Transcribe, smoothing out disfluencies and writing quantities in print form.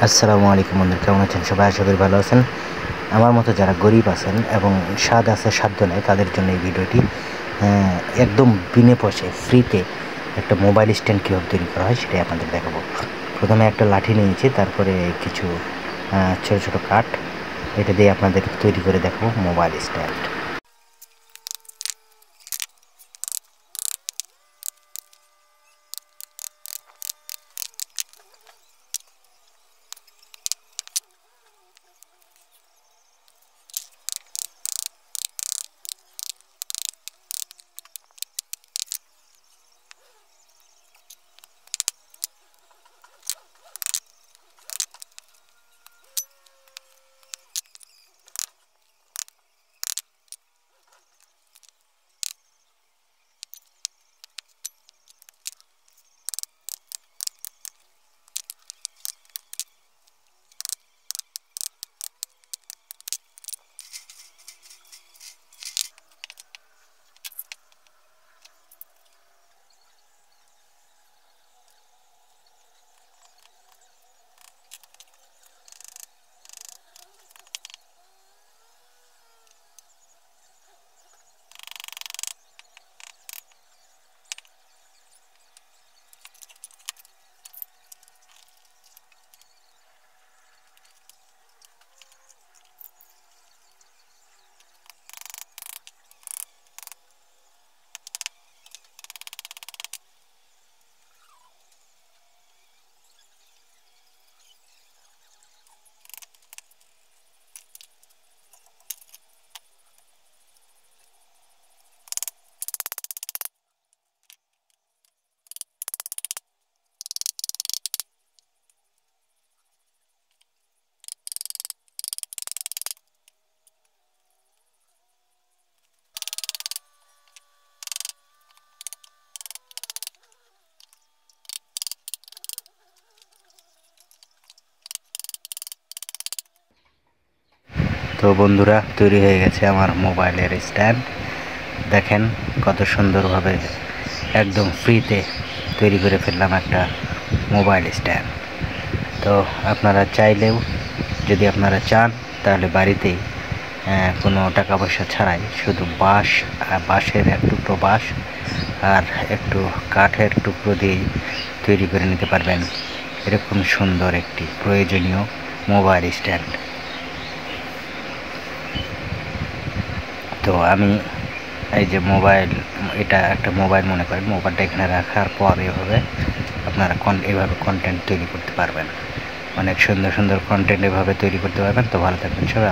আসসালামু আলাইকুম বন্ধুরা, কেমন আছেন সবাই? আশা করি ভালো আছেন। আমার মতো যারা গরিব আছেন এবং স্বাদ আছে সাধ্য নেই, তাদের জন্য এই ভিডিওটি। একদম বিনে পয়সায় ফ্রিতে একটা মোবাইল স্ট্যান্ড কীভাবে তৈরি করা হয় সেটাই আপনাদের দেখাবো। প্রথমে একটা লাঠি নিয়েছি, তারপরে কিছু ছোটো ছোটো কাঠ, এটা দিয়ে আপনাদের তৈরি করে দেখাবো মোবাইল স্ট্যান্ড। তো বন্ধুরা, তৈরি হয়ে গেছে আমার মোবাইলের স্ট্যান্ড। দেখেন কত সুন্দরভাবে একদম ফ্রিতে তৈরি করে ফেললাম একটা মোবাইল স্ট্যান্ড। তো আপনারা চাইলেও, যদি আপনারা চান, তাহলে বাড়িতেই কোনো টাকা পয়সা ছাড়াই শুধু বাঁশের এক টুকরো বাঁশ আর একটু কাঠের টুকরো দিয়েই তৈরি করে নিতে পারবেন এরকম সুন্দর একটি প্রয়োজনীয় মোবাইল স্ট্যান্ড। তো আমি এই যে এটা একটা মোবাইল মনে করেন, মোবাইলটা এখানে রাখার পর এভাবে আপনারা এভাবে কন্টেন্ট তৈরি করতে পারবেন। অনেক সুন্দর সুন্দর কন্টেন্ট এভাবে তৈরি করতে পারবেন। তো ভালো থাকবেন সবাই।